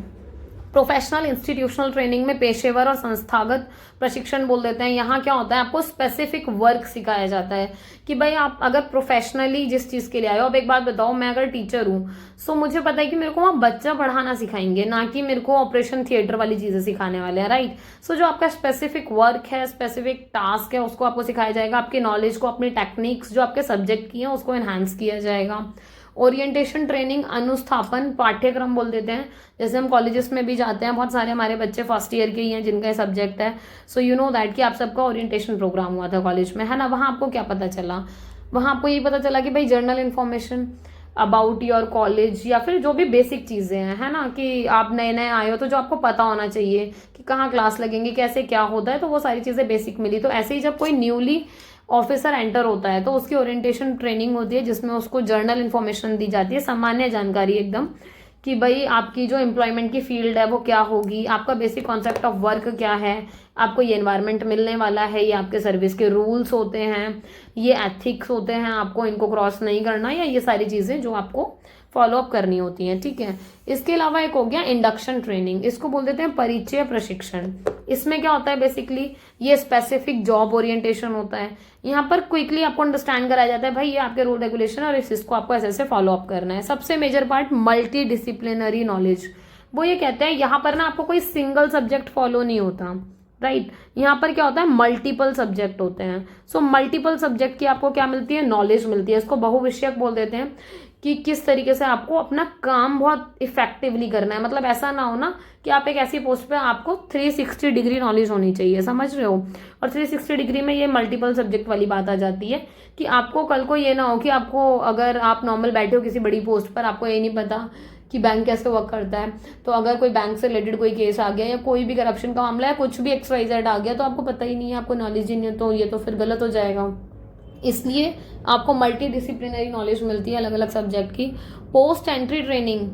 प्रोफेशनल इंस्टीट्यूशनल ट्रेनिंग में पेशेवर और संस्थागत प्रशिक्षण बोल देते हैं। यहाँ क्या होता है, आपको स्पेसिफिक वर्क सिखाया जाता है कि भाई आप अगर प्रोफेशनली जिस चीज़ के लिए आए हो। अब एक बात बताओ, मैं अगर टीचर हूँ सो मुझे पता है कि मेरे को वहाँ बच्चा पढ़ाना सिखाएंगे, ना कि मेरे को ऑपरेशन थिएटर वाली चीज़ें सिखाने वाले हैं, राइट। सो जो आपका स्पेसिफिक वर्क है, स्पेसिफिक टास्क है, उसको आपको सिखाया जाएगा। आपकी नॉलेज को, अपनी टेक्निक्स जो आपके सब्जेक्ट की हैं उसको एनहांस किया जाएगा। ओरिएंटेशन ट्रेनिंग अनुस्थापन पाठ्यक्रम बोल देते हैं। जैसे हम कॉलेजेस में भी जाते हैं, बहुत सारे हमारे बच्चे फर्स्ट ईयर के ही हैं जिनका सब्जेक्ट है। सो यू नो दैट कि आप सबका ओरिएंटेशन प्रोग्राम हुआ था कॉलेज में, है ना। वहाँ आपको क्या पता चला, वहाँ आपको ये पता चला कि भाई journal information about your college या फिर जो भी बेसिक चीज़ें हैं, है ना, कि आप नए नए आए हो तो जो आपको पता होना चाहिए कि कहाँ क्लास लगेंगी, कैसे क्या होता है, तो वो सारी चीज़ें बेसिक मिली। तो ऐसे ही जब कोई न्यूली ऑफिसर एंटर होता है तो उसकी ओरिएंटेशन ट्रेनिंग होती है जिसमें उसको जर्नल इन्फॉर्मेशन दी जाती है, सामान्य जानकारी एकदम, कि भाई आपकी जो एम्प्लॉयमेंट की फील्ड है वो क्या होगी, आपका बेसिक कॉन्सेप्ट ऑफ वर्क क्या है, आपको ये एनवायरनमेंट मिलने वाला है, ये आपके सर्विस के रूल्स होते हैं, ये एथिक्स होते हैं, आपको इनको क्रॉस नहीं करना, या ये सारी चीज़ें जो आपको फॉलो अप करनी होती हैं, ठीक है। इसके अलावा एक हो गया इंडक्शन ट्रेनिंग, इसको बोल देते हैं परिचय प्रशिक्षण। इसमें क्या होता है बेसिकली, ये स्पेसिफिक जॉब ओरिएंटेशन होता है। यहाँ पर क्विकली आपको अंडरस्टैंड कराया जाता है भाई ये आपके रूल रेगुलेशन और इसको आपको ऐसे ऐसे फॉलो अप करना है। सबसे major part multi disciplinary knowledge, वो ये कहते हैं यहाँ पर ना आपको कोई सिंगल सब्जेक्ट फॉलो नहीं होता, राइट। यहाँ पर क्या होता है, मल्टीपल सब्जेक्ट होते हैं। सो मल्टीपल सब्जेक्ट की आपको क्या मिलती है, नॉलेज मिलती है। इसको बहुविषयक बोल देते हैं कि किस तरीके से आपको अपना काम बहुत इफेक्टिवली करना है। मतलब ऐसा ना हो ना कि आप एक ऐसी पोस्ट पे आपको 360 डिग्री नॉलेज होनी चाहिए, समझ रहे हो। और 360 डिग्री में ये मल्टीपल सब्जेक्ट वाली बात आ जाती है कि आपको कल को ये ना हो कि आपको, अगर आप नॉर्मल बैठे हो किसी बड़ी पोस्ट पर, आपको ये नहीं पता कि बैंक कैसे वर्क करता है, तो अगर कोई बैंक से रिलेटेड कोई केस आ गया या कोई भी करप्शन का मामला है, कुछ भी XYZ आ गया, तो आपको पता ही नहीं है, आपको नॉलेज ही नहीं है, तो ये तो फिर गलत हो जाएगा। इसलिए आपको मल्टी डिसिप्लिनरी नॉलेज मिलती है अलग अलग सब्जेक्ट की। पोस्ट एंट्री ट्रेनिंग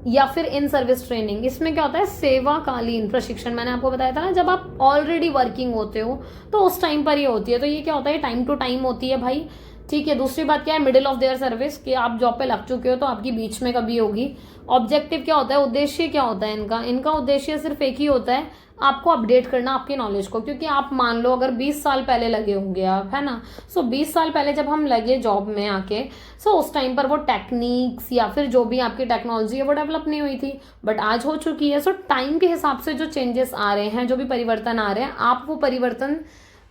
या फिर इन सर्विस ट्रेनिंग, इसमें क्या होता है, सेवाकालीन प्रशिक्षण। मैंने आपको बताया था ना, जब आप ऑलरेडी वर्किंग होते हो तो उस टाइम पर ये होती है। तो ये क्या होता है, टाइम टू टाइम होती है भाई। ठीक है। दूसरी बात क्या है, मिडिल ऑफ देयर सर्विस, कि आप जॉब पे लग चुके हो तो आपकी बीच में कभी होगी। ऑब्जेक्टिव क्या होता है, उद्देश्य क्या होता है इनका उद्देश्य सिर्फ एक ही होता है, आपको अपडेट करना आपकी नॉलेज को। क्योंकि आप मान लो अगर 20 साल पहले लगे होंगे आप, है ना, सो 20 साल पहले जब हम लगे जॉब में आके, सो उस टाइम पर वो टेक्निक्स या फिर जो भी आपकी टेक्नोलॉजी है वो डेवलप नहीं हुई थी, बट आज हो चुकी है। सो टाइम के हिसाब से जो चेंजेस आ रहे हैं, जो भी परिवर्तन आ रहे हैं, आप वो परिवर्तन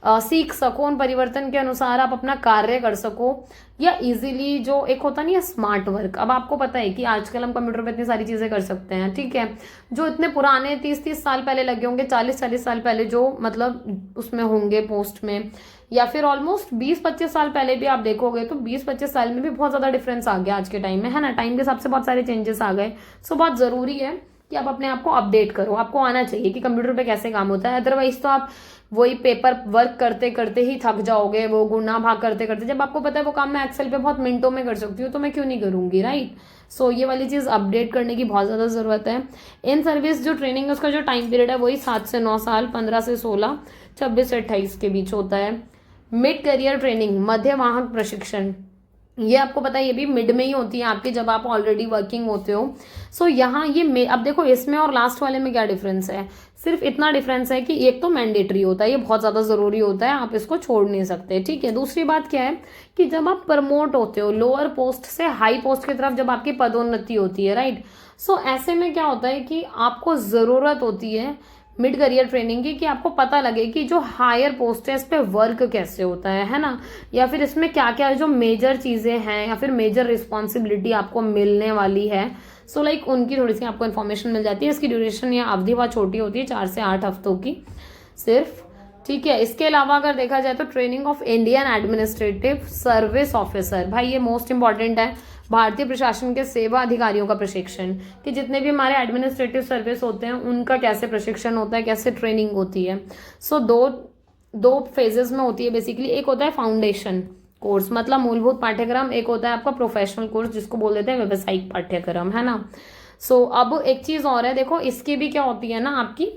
सीख सको, उन परिवर्तन के अनुसार आप अपना कार्य कर सको, या इजीली जो एक होता नहीं है स्मार्ट वर्क। अब आपको पता है कि आजकल हम कंप्यूटर पे इतनी सारी चीजें कर सकते हैं, ठीक है। जो इतने पुराने 30-30 साल पहले लगे होंगे, 40-40 साल पहले जो मतलब उसमें होंगे पोस्ट में, या फिर ऑलमोस्ट 20-25 साल पहले भी आप देखोगे तो 20-25 साल में भी बहुत ज्यादा डिफरेंस आ गया आज के टाइम में, है ना। टाइम के हिसाब से बहुत सारे चेंजेस आ गए। सो बहुत जरूरी है कि आप अपने आप को अपडेट करो, आपको आना चाहिए कि कंप्यूटर पे कैसे काम होता है। अदरवाइज तो आप वही पेपर वर्क करते करते ही थक जाओगे, वो गुना भाग करते करते। जब आपको पता है वो काम मैं एक्सेल पे बहुत मिनटों में कर सकती हूँ तो मैं क्यों नहीं करूंगी, राइट। सो ये वाली चीज अपडेट करने की बहुत ज्यादा जरूरत है। इन सर्विस जो ट्रेनिंग है उसका जो टाइम पीरियड है वही 7 से 9 साल, 15 से 16, 26 से 28 के बीच होता है। मिड करियर ट्रेनिंग, मध्य वाहक प्रशिक्षण, ये आपको पता है ये भी मिड में ही होती है आपकी, जब आप ऑलरेडी वर्किंग होते हो। सो यहाँ ये अब देखो इसमें और लास्ट वाले में क्या डिफरेंस है, सिर्फ इतना डिफरेंस है कि एक तो मैंडेटरी होता है, ये बहुत ज्यादा जरूरी होता है, आप इसको छोड़ नहीं सकते, ठीक है। दूसरी बात क्या है कि जब आप प्रमोट होते हो लोअर पोस्ट से हाई पोस्ट की तरफ, जब आपकी पदोन्नति होती है, राइट, सो ऐसे में क्या होता है कि आपको जरूरत होती है मिड करियर ट्रेनिंग की, कि आपको पता लगे कि जो हायर पोस्ट है इस पे वर्क कैसे होता है ना, या फिर इसमें क्या क्या जो मेजर चीजें हैं या फिर मेजर रिस्पॉन्सिबिलिटी आपको मिलने वाली है। सो लाइक उनकी थोड़ी सी आपको इन्फॉर्मेशन मिल जाती है। इसकी ड्यूरेशन या अवधि बहुत छोटी होती है, 4 से 8 हफ्तों की सिर्फ, ठीक है। इसके अलावा अगर देखा जाए तो training of Indian administrative service officer, भाई ये मोस्ट इंपॉर्टेंट है, भारतीय प्रशासन के सेवा अधिकारियों का प्रशिक्षण, कि जितने भी हमारे एडमिनिस्ट्रेटिव सर्विस होते हैं उनका कैसे प्रशिक्षण होता है, कैसे ट्रेनिंग होती है। सो दो फेजेस में होती है बेसिकली। एक होता है फाउंडेशन कोर्स, मतलब मूलभूत पाठ्यक्रम, एक होता है आपका प्रोफेशनल कोर्स जिसको बोल देते हैं व्यावसायिक पाठ्यक्रम, है ना। सो अब एक चीज और है, देखो इसकी भी क्या होती है ना, आपकी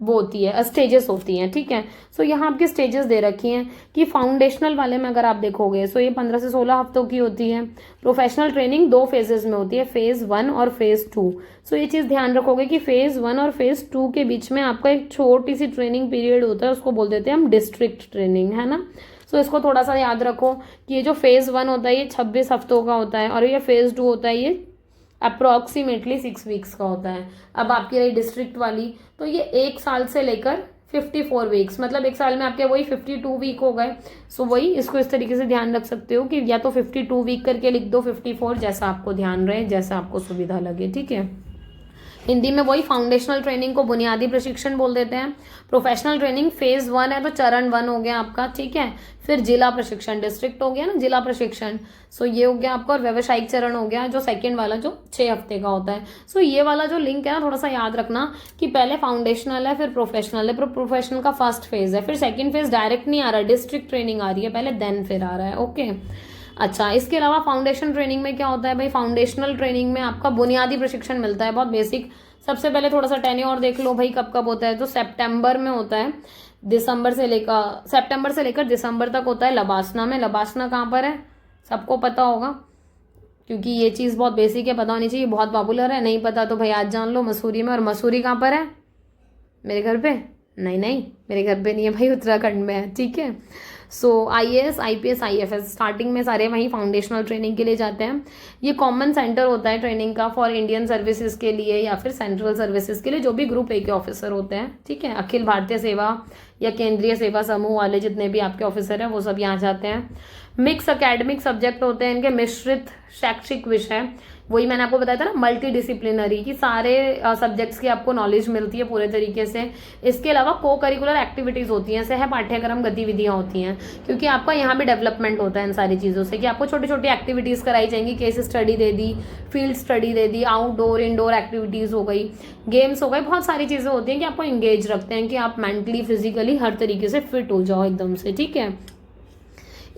वो होती है स्टेजेस होती हैं, ठीक है। सो यहाँ आपकी स्टेजेस दे रखी हैं कि फाउंडेशनल वाले में अगर आप देखोगे सो ये 15 से 16 हफ्तों की होती है। प्रोफेशनल ट्रेनिंग 2 फेजेस में होती है, फेज 1 और फेज 2। सो ये चीज ध्यान रखोगे कि फेज 1 और फेज 2 के बीच में आपका एक छोटी सी ट्रेनिंग पीरियड होता है, उसको बोल देते हैं हम डिस्ट्रिक्ट ट्रेनिंग, है ना। सो इसको थोड़ा सा याद रखो कि ये जो फेज 1 होता है ये 26 हफ्तों का होता है, और ये फेज 2 होता है ये अप्रोक्सीमेटली 6 वीक्स का होता है। अब आपकी रही डिस्ट्रिक्ट वाली, तो ये 1 साल से लेकर 54 वीक्स, मतलब 1 साल में आपके वही 52 वीक हो गए। सो वही इसको इस तरीके से ध्यान रख सकते हो कि या तो 52 वीक करके लिख दो, 54, जैसा आपको ध्यान रहे, जैसा आपको सुविधा लगे, ठीक है। हिंदी में वही फाउंडेशनल ट्रेनिंग को बुनियादी प्रशिक्षण बोल देते हैं। प्रोफेशनल ट्रेनिंग फेज 1 है तो चरण 1 हो गया आपका, ठीक है। फिर जिला प्रशिक्षण, डिस्ट्रिक्ट हो गया ना जिला प्रशिक्षण, सो ये हो गया आपका। और व्यवसायिक चरण हो गया जो सेकंड वाला, जो 6 हफ्ते का होता है। सो ये वाला जो लिंक है ना, थोड़ा सा याद रखना कि पहले फाउंडेशनल है, फिर प्रोफेशनल है, फिर प्रोफेशनल का फर्स्ट फेज है, फिर सेकंड फेज डायरेक्ट नहीं आ रहा है, डिस्ट्रिक्ट ट्रेनिंग आ रही है पहले, देन फिर आ रहा है, ओके। अच्छा, इसके अलावा फाउंडेशन ट्रेनिंग में क्या होता है भाई, फाउंडेशनल ट्रेनिंग में आपका बुनियादी प्रशिक्षण मिलता है, बहुत बेसिक। सबसे पहले थोड़ा सा टेन्योर देख लो भाई, कब कब होता है, तो सितंबर में होता है, सितंबर से लेकर दिसंबर तक होता है लबासना में। लबासना कहाँ पर है सबको पता होगा, क्योंकि ये चीज बहुत बेसिक है, पता होनी चाहिए, बहुत पॉपुलर है। नहीं पता तो भाई आज जान लो, मसूरी में। और मसूरी कहाँ पर है, मेरे घर पे? नहीं, मेरे घर पे नहीं है भाई, उत्तराखंड में है, ठीक है। सो IAS, IPS, IFS स्टार्टिंग में सारे वहीं फाउंडेशनल ट्रेनिंग के लिए जाते हैं। ये कॉमन सेंटर होता है ट्रेनिंग का फॉर इंडियन सर्विसेज के लिए या फिर सेंट्रल सर्विसेज के लिए, जो भी ग्रुप ए के ऑफिसर होते हैं, ठीक है। अखिल भारतीय सेवा या केंद्रीय सेवा समूह वाले जितने भी आपके ऑफिसर हैं वो सब यहाँ जाते हैं। मिक्स अकेडमिक सब्जेक्ट होते हैं इनके, मिश्रित शैक्षिक विषय, वही मैंने आपको बताया था ना, मल्टी डिसिप्लिनरी, की सारे सब्जेक्ट्स की आपको नॉलेज मिलती है पूरे तरीके से। इसके अलावा को करिकुलर एक्टिविटीज होती हैं, सह पाठ्यक्रम गतिविधियां होती हैं, क्योंकि आपका यहाँ भी डेवलपमेंट होता है इन सारी चीज़ों से, कि आपको छोटी छोटी एक्टिविटीज़ कराई जाएंगी। केस स्टडी दे दी, फील्ड स्टडी दे दी, आउटडोर इंडोर एक्टिविटीज़ हो गई, गेम्स हो गए, बहुत सारी चीज़ें होती हैं कि आपको इंगेज रखते हैं कि आप मेंटली फिजिकली हर तरीके से फिट हो जाओ एकदम से, ठीक है।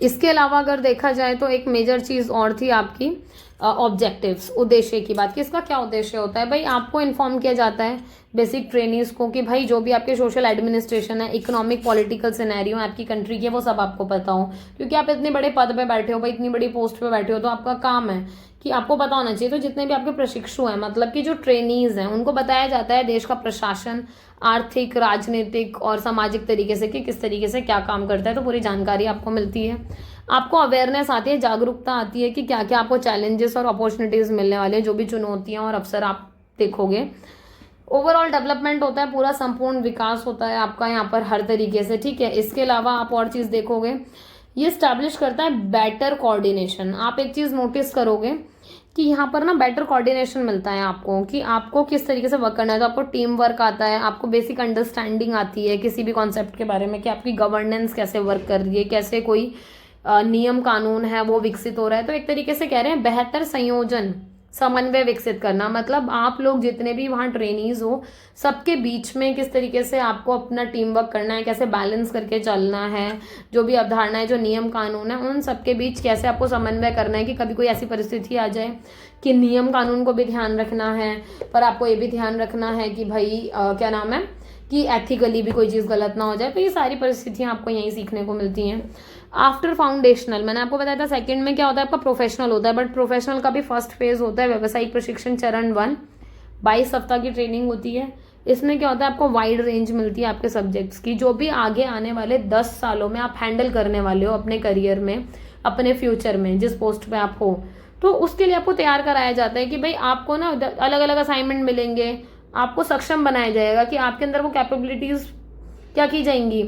इसके अलावा अगर देखा जाए तो एक मेजर चीज़ और थी आपकी ऑब्जेक्टिव्स, उद्देश्य की बात की, इसका क्या उद्देश्य होता है भाई, आपको इन्फॉर्म किया जाता है बेसिक ट्रेनीज को कि भाई जो भी आपके सोशल एडमिनिस्ट्रेशन है, इकोनॉमिक पॉलिटिकल सिनेरियो है आपकी कंट्री के, वो सब आपको पता हो, क्योंकि आप इतने बड़े पद पे बैठे हो भाई, इतनी बड़ी पोस्ट पे बैठे हो, तो आपका काम है कि आपको पता होना चाहिए। तो जितने भी आपके प्रशिक्षु हैं, मतलब कि जो ट्रेनीज हैं, उनको बताया जाता है देश का प्रशासन आर्थिक, राजनीतिक और सामाजिक तरीके से कि किस तरीके से क्या काम करता है, तो पूरी जानकारी आपको मिलती है। आपको अवेयरनेस आती है, जागरूकता आती है कि क्या क्या आपको चैलेंजेस और अपॉर्चुनिटीज मिलने वाले हैं, जो भी चुनौतियां और अवसर आप देखोगे। ओवरऑल डेवलपमेंट होता है, पूरा संपूर्ण विकास होता है आपका यहाँ पर हर तरीके से, ठीक है। इसके अलावा आप और चीज देखोगे, ये स्टैब्लिश करता है बेटर कोऑर्डिनेशन। आप एक चीज नोटिस करोगे कि यहाँ पर ना बेटर कोऑर्डिनेशन मिलता है आपको कि आपको किस तरीके से वर्क करना है। तो आपको टीम वर्क आता है, आपको बेसिक अंडरस्टैंडिंग आती है किसी भी कॉन्सेप्ट के बारे में कि आपकी गवर्नेंस कैसे वर्क कर रही है, कैसे कोई नियम कानून है वो विकसित हो रहा है। तो एक तरीके से कह रहे हैं बेहतर संयोजन, समन्वय विकसित करना, मतलब आप लोग जितने भी वहाँ ट्रेनीज हो, सबके बीच में किस तरीके से आपको अपना टीम वर्क करना है, कैसे बैलेंस करके चलना है, जो भी अवधारणाएं, जो नियम कानून है, उन सबके बीच कैसे आपको समन्वय करना है कि कभी कोई ऐसी परिस्थिति आ जाए कि नियम कानून को भी ध्यान रखना है, पर आपको ये भी ध्यान रखना है कि भाई क्या नाम है कि एथिकली भी कोई चीज़ गलत ना हो जाए। तो ये सारी परिस्थितियाँ आपको यहीं सीखने को मिलती हैं। आफ्टर फाउंडेशनल, मैंने आपको बताया था सेकंड में क्या होता है, आपका प्रोफेशनल होता है, बट प्रोफेशनल का भी फर्स्ट फेज होता है व्यावसायिक प्रशिक्षण चरण 1, 22 सप्ताह की ट्रेनिंग होती है। इसमें क्या होता है, आपको वाइड रेंज मिलती है आपके सब्जेक्ट्स की, जो भी आगे आने वाले 10 सालों में आप हैंडल करने वाले हो अपने करियर में, अपने फ्यूचर में, जिस पोस्ट पे आप हो। तो उसके लिए आपको तैयार कराया जाता है कि भाई आपको ना अलग अलग असाइनमेंट मिलेंगे, आपको सक्षम बनाया जाएगा कि आपके अंदर वो कैपेबिलिटीज क्या की जाएंगी,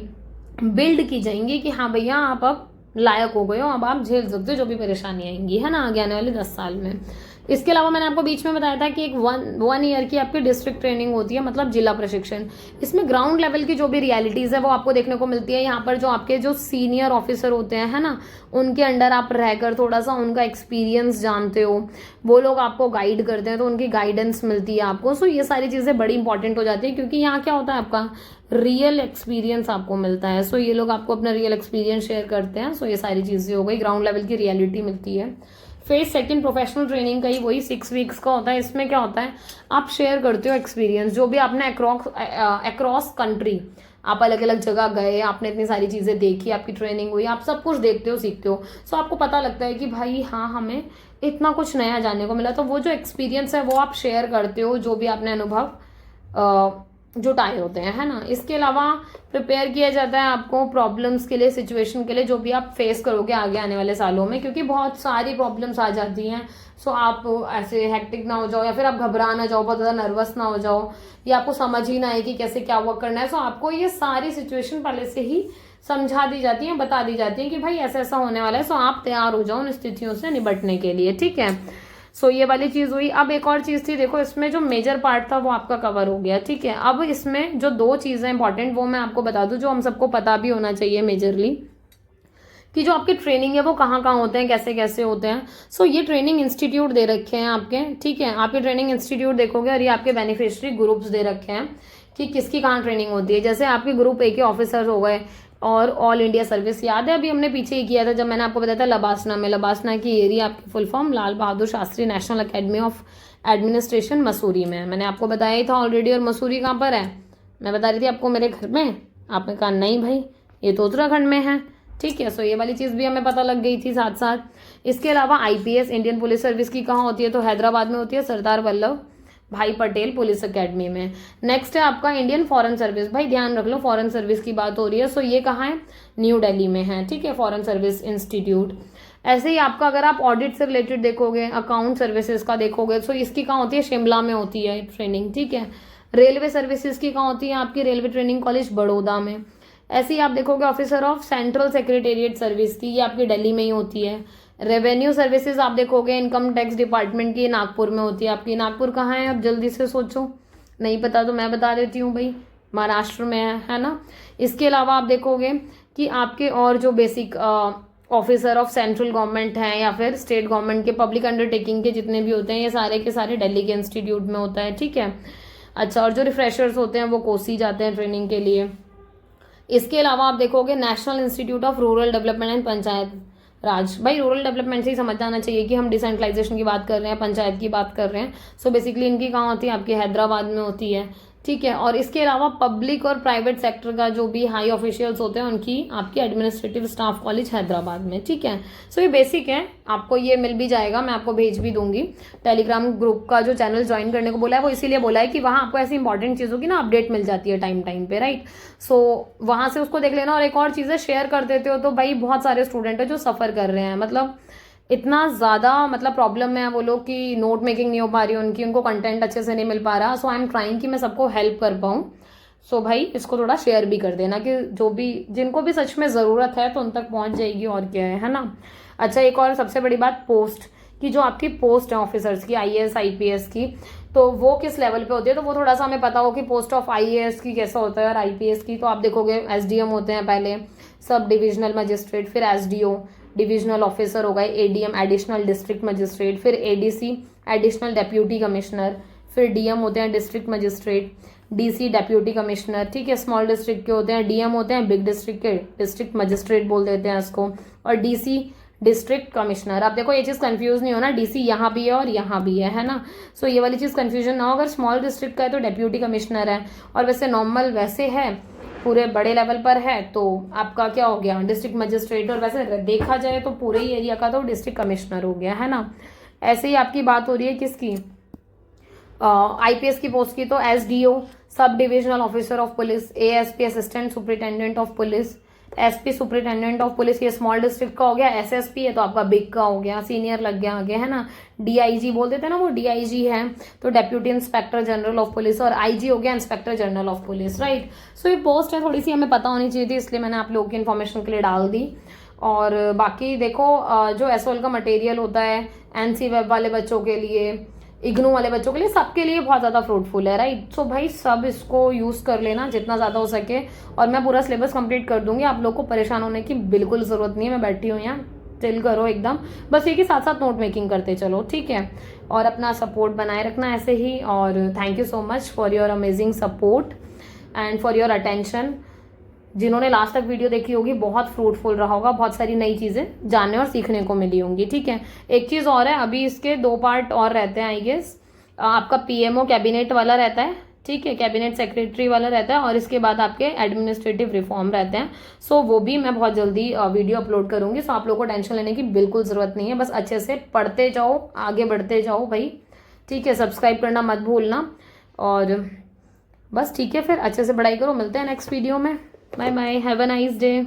बिल्ड की जाएंगी कि हाँ भैया आप अब लायक हो गए हो, अब आप झेल सकते हो जो भी परेशानी आएंगी, है ना, आगे आने वाले 10 साल में। इसके अलावा मैंने आपको बीच में बताया था कि एक वन ईयर की आपकी डिस्ट्रिक्ट ट्रेनिंग होती है, मतलब जिला प्रशिक्षण। इसमें ग्राउंड लेवल की जो भी रियलिटीज है वो आपको देखने को मिलती है। यहाँ पर जो आपके जो सीनियर ऑफिसर होते हैं, है ना, उनके अंडर आप रहकर थोड़ा सा उनका एक्सपीरियंस जानते हो, वो लोग आपको गाइड करते हैं, तो उनकी गाइडेंस मिलती है आपको। सो ये सारी चीजें बड़ी इंपॉर्टेंट हो जाती है, क्योंकि यहाँ क्या होता है, आपका रियल एक्सपीरियंस आपको मिलता है। सो ये लोग आपको अपना रियल एक्सपीरियंस शेयर करते हैं। सो ये सारी चीजें हो गई, ग्राउंड लेवल की रियलिटी मिलती है। फेज सेकंड प्रोफेशनल ट्रेनिंग का ही वही 6 वीक्स का होता है। इसमें क्या होता है, आप शेयर करते हो एक्सपीरियंस, जो भी आपने अक्रॉस कंट्री, आप अलग अलग जगह गए, आपने इतनी सारी चीजें देखी, आपकी ट्रेनिंग हुई, आप सब कुछ देखते हो, सीखते हो। सो आपको पता लगता है कि भाई हाँ, हमें इतना कुछ नया जानने को मिला। तो वो जो एक्सपीरियंस है वो आप शेयर करते हो, जो भी आपने अनुभव जुटाए होते हैं, है ना। इसके अलावा प्रिपेयर किया जाता है आपको प्रॉब्लम्स के लिए, सिचुएशन के लिए, जो भी आप फेस करोगे आगे आने वाले सालों में, क्योंकि बहुत सारी प्रॉब्लम्स आ जाती हैं। सो आप ऐसे हेक्टिक ना हो जाओ, या फिर आप घबरा ना जाओ, बहुत ज़्यादा नर्वस ना हो जाओ, या आपको समझ ही ना आए कि कैसे क्या वर्क करना है। सो आपको ये सारी सिचुएशन पहले से ही समझा दी जाती है, बता दी जाती है कि भाई ऐसा ऐसा होने वाला है। सो आप तैयार हो जाओ उन स्थितियों से निपटने के लिए, ठीक है। सो ये वाली चीज हुई। अब एक और चीज थी, देखो इसमें जो मेजर पार्ट था वो आपका कवर हो गया, ठीक है। अब इसमें जो 2 चीजें इंपॉर्टेंट वो मैं आपको बता दूं, जो हम सबको पता भी होना चाहिए मेजरली, कि जो आपकी ट्रेनिंग है वो कहाँ कहाँ होते हैं, कैसे कैसे होते हैं। सो ये ट्रेनिंग इंस्टीट्यूट दे रखे हैं आपके, ठीक है। आप ये ट्रेनिंग इंस्टीट्यूट देखोगे और ये आपके बेनिफिशियरी ग्रुप्स दे रखे हैं कि किसकी कहाँ ट्रेनिंग होती है। जैसे आपके ग्रुप ए के ऑफिसर्स हो गए, और ऑल इंडिया सर्विस, याद है अभी हमने पीछे ही किया था जब मैंने आपको बताया था लबासना में। लबासना की एरिया आपकी full form Lal Bahadur Shastri national academy of administration Mussoorie में है। मैंने आपको बताया ही था ऑलरेडी। और मसूरी कहाँ पर है, मैं बता रही थी आपको मेरे घर में, आपने कहा नहीं भाई ये तो उत्तराखंड में है, ठीक है। सो ये वाली चीज़ भी हमें पता लग गई थी साथ साथ। इसके अलावा IPS इंडियन पुलिस सर्विस की कहाँ होती है, तो हैदराबाद में होती है, सरदार वल्लभ भाई पटेल पुलिस एकेडमी में। नेक्स्ट है आपका इंडियन फॉरेन सर्विस, भाई ध्यान रख लो फॉरेन सर्विस की बात हो रही है। सो ये कहाँ है, न्यू दिल्ली में है, ठीक है, फॉरेन सर्विस इंस्टीट्यूट। ऐसे ही आपका अगर आप ऑडिट से रिलेटेड देखोगे, अकाउंट सर्विसेज का देखोगे, सो इसकी कहाँ होती है, शिमला में होती है ट्रेनिंग, ठीक है। रेलवे सर्विसेज की कहाँ होती है, आपकी रेलवे ट्रेनिंग कॉलेज बड़ौदा में। ऐसे ही आप देखोगे officer of central secretariat service की, ये आपकी दिल्ली में ही होती है। रेवेन्यू सर्विसेज आप देखोगे इनकम टैक्स डिपार्टमेंट की, नागपुर में होती है आपकी। नागपुर कहाँ है, अब जल्दी से सोचो, नहीं पता तो मैं बता देती हूँ भाई, महाराष्ट्र में है ना। इसके अलावा आप देखोगे कि आपके और जो basic officer of central government हैं या फिर स्टेट गवर्नमेंट के पब्लिक अंडरटेकिंग के जितने भी होते हैं, ये सारे के सारे दिल्ली के इंस्टीट्यूट में होता है, ठीक है। अच्छा, और जो रिफ्रेशर्स होते हैं वो कोसी जाते हैं ट्रेनिंग के लिए। इसके अलावा आप देखोगे National Institute of Rural Development and Panchayat Raj भाई रूरल डेवलपमेंट से ही समझ जाना चाहिए कि हम डिसेंट्रलाइजेशन की बात कर रहे हैं, पंचायत की बात कर रहे हैं। सो बेसिकली इनकी कहाँ होती है, आपकी हैदराबाद में होती है, ठीक है। और इसके अलावा पब्लिक और प्राइवेट सेक्टर का जो भी हाई ऑफिशियल्स होते हैं उनकी आपकी एडमिनिस्ट्रेटिव स्टाफ कॉलेज हैदराबाद में, ठीक है। सो ये बेसिक है, आपको ये मिल भी जाएगा, मैं आपको भेज भी दूंगी। टेलीग्राम ग्रुप का जो चैनल ज्वाइन करने को बोला है वो इसीलिए बोला है कि वहाँ आपको ऐसी इंपॉर्टेंट चीज़ों की ना अपडेट मिल जाती है टाइम टाइम पे, राइट। सो वहाँ से उसको देख लेना। और एक और चीज़ है, शेयर कर देते हो तो भाई बहुत सारे स्टूडेंट है जो सफ़र कर रहे हैं, मतलब इतना ज़्यादा मतलब प्रॉब्लम में है वो लोग कि नोट मेकिंग नहीं हो पा रही उनकी, उनको कंटेंट अच्छे से नहीं मिल पा रहा। सो आई एम ट्राइंग कि मैं सबको हेल्प कर पाऊँ। सो भाई इसको थोड़ा शेयर भी कर देना कि जो भी जिनको भी सच में ज़रूरत है तो उन तक पहुँच जाएगी, और क्या है ना। अच्छा, एक और सबसे बड़ी बात, पोस्ट की जो आपकी पोस्ट है ऑफिसर्स की, IAS IPS की, तो वो किस लेवल पे होती है, तो वो थोड़ा सा हमें पता हो कि पोस्ट ऑफ IAS की कैसा होता है और IPS की। तो आप देखोगे SDM होते हैं पहले, सब डिविजनल मजिस्ट्रेट, फिर SDO डिविजनल ऑफिसर हो गए, ADM एडिशनल डिस्ट्रिक्ट मजिस्ट्रेट, फिर ADC एडिशनल डेप्यूटी कमिश्नर, फिर DM होते हैं district magistrate, DC deputy commissioner, ठीक है। स्मॉल डिस्ट्रिक्ट के होते हैं DM होते हैं बिग डिस्ट्रिक्ट के डिस्ट्रिक्ट मजिस्ट्रेट बोल देते हैं इसको, और DC डिस्ट्रिक्ट कमिश्नर। आप देखो ये चीज़ कंफ्यूज नहीं होना, DC यहाँ भी है और यहाँ भी है ना। सो ये वाली चीज़ कंफ्यूजन ना हो। अगर स्मॉल डिस्ट्रिक्ट का है तो डेप्यूटी कमिश्नर है, और वैसे नॉर्मल वैसे है पूरे बड़े लेवल पर है तो आपका क्या हो गया, डिस्ट्रिक्ट मजिस्ट्रेट। और वैसे देखा जाए तो पूरे ही एरिया का तो डिस्ट्रिक्ट कमिश्नर हो गया, है ना। ऐसे ही आपकी बात हो रही है किसकी, IPS की पोस्ट की, तो SDO sub divisional officer of police, ASP assistant superintendent of police, SP superintendent of police, ये स्मॉल डिस्ट्रिक्ट का हो गया। SSP है तो आपका बिग का हो गया, सीनियर लग गया आगे, है ना। DIG बोल देते हैं ना, वो DIG है तो deputy inspector general of police, और IG हो गया inspector general of police, right. So ये पोस्ट है थोड़ी सी हमें पता होनी चाहिए थी, इसलिए मैंने आप लोगों की इन्फॉर्मेशन के लिए डाल दी। और बाकी देखो जो SOL का मटेरियल होता है NC वेब वाले बच्चों के लिए, इग्नू वाले बच्चों के लिए, सबके लिए बहुत ज़्यादा फ्रूटफुल है, राइट। सो भाई सब इसको यूज़ कर लेना जितना ज़्यादा हो सके, और मैं पूरा सिलेबस कंप्लीट कर दूंगी। आप लोग को परेशान होने की बिल्कुल ज़रूरत नहीं है, मैं बैठी हूँ यहाँ, चिल करो एकदम। बस ये कि साथ साथ नोट मेकिंग करते चलो, ठीक है। और अपना सपोर्ट बनाए रखना ऐसे ही। और thank you so much for your amazing support and for your attention. जिन्होंने लास्ट तक वीडियो देखी होगी बहुत फ्रूटफुल रहा होगा, बहुत सारी नई चीज़ें जानने और सीखने को मिली होंगी, ठीक है। एक चीज़ और है, अभी इसके 2 पार्ट और रहते हैं आई गेस। आपका PMO कैबिनेट वाला रहता है, ठीक है, कैबिनेट सेक्रेटरी वाला रहता है, और इसके बाद आपके एडमिनिस्ट्रेटिव रिफॉर्म रहते हैं। सो वो भी मैं बहुत जल्दी वीडियो अपलोड करूंगी। सो आप लोग को टेंशन लेने की बिल्कुल ज़रूरत नहीं है, बस अच्छे से पढ़ते जाओ, आगे बढ़ते जाओ भाई, ठीक है। सब्सक्राइब करना मत भूलना, और बस ठीक है, फिर अच्छे से पढ़ाई करो। मिलते हैं नेक्स्ट वीडियो में। Bye bye, have a nice day.